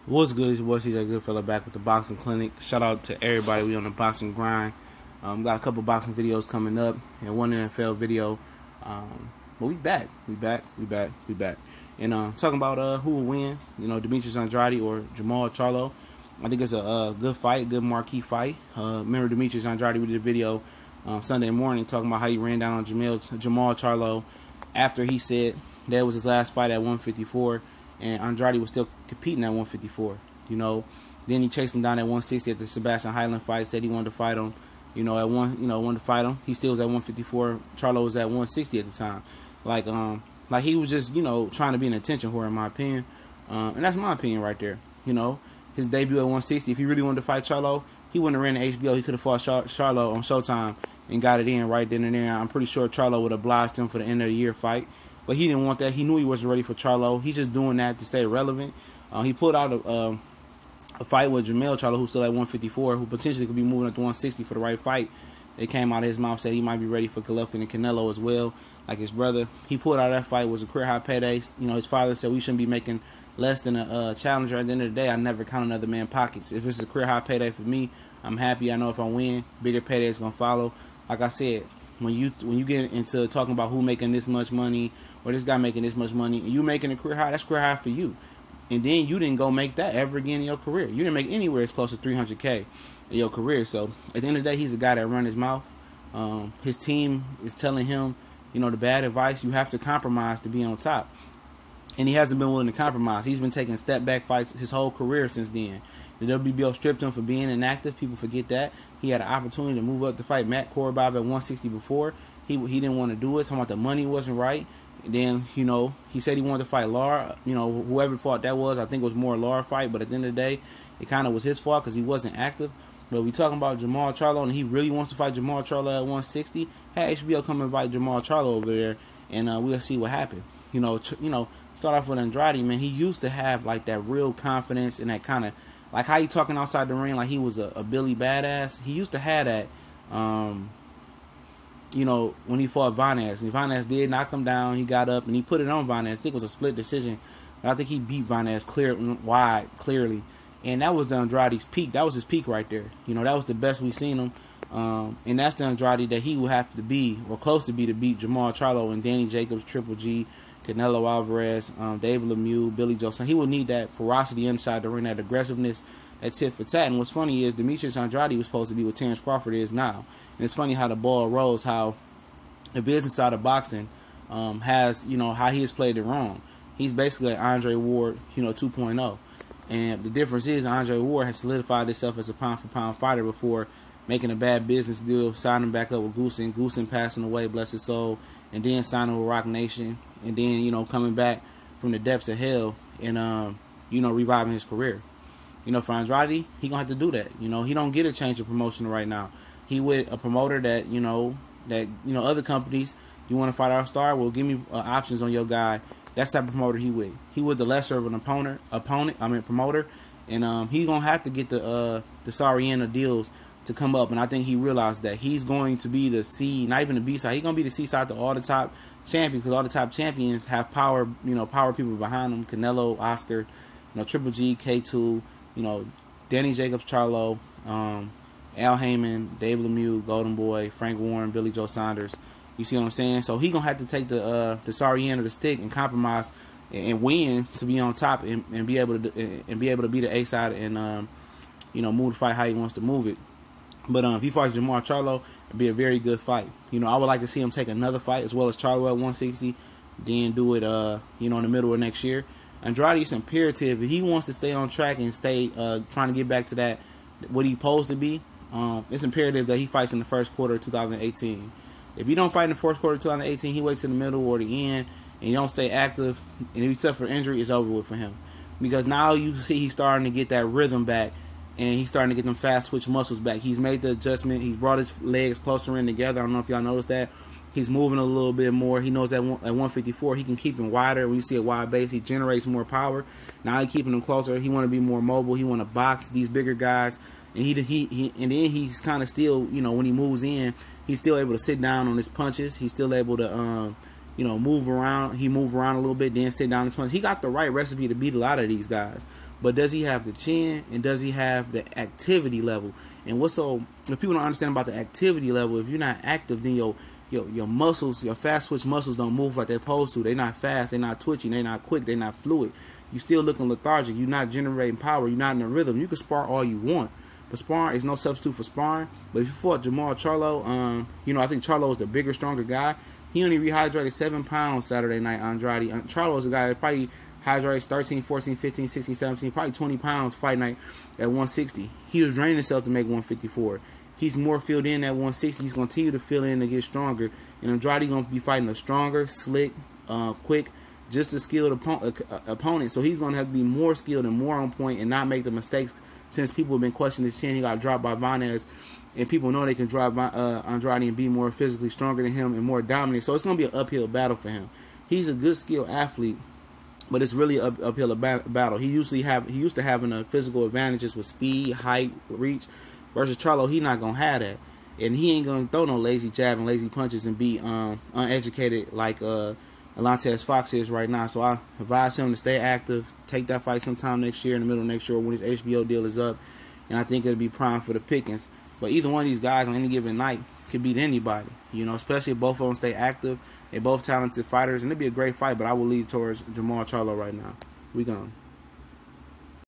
What's good? It's your boy CJ Goodfella back with the boxing clinic. Shout out to everybody. We on the boxing grind. Got a couple boxing videos coming up and one NFL video. But we back. And talking about who will win. Demetrius Andrade or Jermall Charlo. I think it's a good fight, good marquee fight. Remember Demetrius Andrade? We did a video Sunday morning talking about how he ran down on Jermall Charlo after he said that was his last fight at 154. And Andrade was still competing at 154, Then he chased him down at 160 at the Sebastian Highland fight. Said he wanted to fight him, wanted to fight him. He still was at 154. Charlo was at 160 at the time. Like he was just, trying to be an attention whore, in my opinion. And that's my opinion right there. His debut at 160. If he really wanted to fight Charlo, he wouldn't have ran the HBO. He could have fought Charlo on Showtime and got it in right then and there. I'm pretty sure Charlo would have obliged him for the end of the year fight. But he didn't want that. He knew he wasn't ready for Charlo. He's just doing that to stay relevant. He pulled out a fight with Jermall Charlo, who's still at 154, who potentially could be moving up to 160 for the right fight. It came out of his mouth, said he might be ready for Golovkin and Canelo as well, like his brother. He pulled out of that fight. Was a career high payday. His father said we shouldn't be making less than a challenger. At the end of the day, I never count another man's pockets. If it's a career high payday for me, I'm happy. I know if I win, bigger payday is going to follow. Like I said, when you get into talking about who making this much money or this guy making this much money and you making a career high, that's career high for you. And then you didn't go make that ever again in your career. You didn't make anywhere as close to 300K in your career. So at the end of the day, he's a guy that run his mouth. His team is telling him, the bad advice. You have to compromise to be on top. And he hasn't been willing to compromise. He's been taking step back fights his whole career since then. The WBO stripped him for being inactive. People forget that. He had an opportunity to move up to fight Matt Korobov at 160 before. He didn't want to do it. Talking about the money wasn't right. And then, he said he wanted to fight Lara. Whoever fought that was, I think it was more a Lara fight. But at the end of the day, it kind of was his fault because he wasn't active. But we talking about Jermall Charlo, and he really wants to fight Jermall Charlo at 160. Have HBO come invite Jermall Charlo over there, and we'll see what happens. Start off with Andrade, man. He used to have like that real confidence and that kind of like how he talking outside the ring like he was a Billy Badass. He used to have that, when he fought Vanez. And Vanez did knock him down. He got up and he put it on Vanez. I think it was a split decision. But I think he beat Vanez clearly. And that was the Andrade's peak. That was his peak right there. That was the best we've seen him. And that's the Andrade that he would have to be, or close to be, to beat Jermall Charlo and Danny Jacobs, Triple G, Canelo Alvarez, David Lemieux, Billy Joe Saunders. He would need that ferocity inside the ring, that aggressiveness, that tit for tat. And what's funny is Demetrius Andrade was supposed to be what Terrence Crawford is now. And it's funny how the ball rolls, how the business side of boxing has, how he has played it wrong. He's basically like Andre Ward, 2.0. And the difference is Andre Ward has solidified himself as a pound-for-pound fighter before making a bad business deal, signing back up with Goosen passing away, bless his soul, and then signing with Rock Nation, and then, coming back from the depths of hell and, reviving his career. For Andrade, he going to have to do that. He don't get a change of promotion right now. He with a promoter that, other companies, you want to fight our star? Well, give me options on your guy. That's the type of promoter he with. He with the lesser of an promoter, and he's going to have to get the Sariana deals to come up, and I think he realized that he's going to be the C, not even the B side. He's going to be the C side to all the top champions, because all the top champions have power, power people behind them. Canelo, Oscar, Triple G, K2, Danny Jacobs, Charlo, Al Heyman, David Lemieux, Golden Boy, Frank Warren, Billy Joe Saunders. You see what I'm saying? So he's going to have to take the sorry end of the stick and compromise and win to be on top and be able to be the A side and move the fight how he wants to move it. But if he fights Jermall Charlo, it'd be a very good fight. I would like to see him take another fight as well as Charlo at 160, then do it in the middle of next year. Andrade is imperative if he wants to stay on track and stay trying to get back to that what he's supposed to be. It's imperative that he fights in the first quarter of 2018. If you don't fight in the first quarter of 2018, he waits in the middle or the end, and you don't stay active, and if you suffer injury, it's over with for him. Because now you see he's starting to get that rhythm back, and he's starting to get them fast twitch muscles back. He's made the adjustment. He's brought his legs closer in together. I don't know if y'all noticed that. He's moving a little bit more. He knows that at 154, he can keep him wider. When you see a wide base, he generates more power. Now he's keeping him closer. He want to be more mobile. He want to box these bigger guys. And and then he's kind of still, when he moves in, he's still able to sit down on his punches. He's still able to, move around. He move around a little bit, then sit down on his punches. He got the right recipe to beat a lot of these guys. but does he have the chin and does he have the activity level? And what's so, if people don't understand about the activity level, if you're not active, then your muscles, your fast twitch muscles don't move like they're supposed to. They're not fast, they're not twitching, they're not quick, they're not fluid. You still looking lethargic. You're not generating power. You're not in a rhythm. You can spar all you want, but sparring is no substitute for sparring. But if you fought Jermall Charlo, I think Charlo is the bigger, stronger guy. He only rehydrated 7 pounds Saturday night. Andrade. Charlo is a guy that probably hydrates 13, 14, 15, 16, 17, probably 20 pounds fight night at 160. He was draining himself to make 154. He's more filled in at 160. He's going to continue to fill in to get stronger. And Andrade going to be fighting a stronger, slick, quick, just as skilled opponent. So he's going to have to be more skilled and more on point and not make the mistakes. Since people have been questioning his chin, he got dropped by Vanez. And people know they can drop Andrade and be more physically stronger than him and more dominant. So it's going to be an uphill battle for him. He's a good skilled athlete, but it's really an uphill battle. He used to having a physical advantages with speed, height, reach. Versus Charlo, he not going to have that. And he ain't going to throw no lazy jab and lazy punches and be uneducated like Alantez Fox is right now. So I advise him to stay active, take that fight sometime next year, in the middle of next year when his HBO deal is up. And I think it'll be prime for the pickings. But either one of these guys on any given night could beat anybody, especially if both of them stay active. They're both talented fighters, and it'll be a great fight, but I will lead towards Jermall Charlo right now. We gone.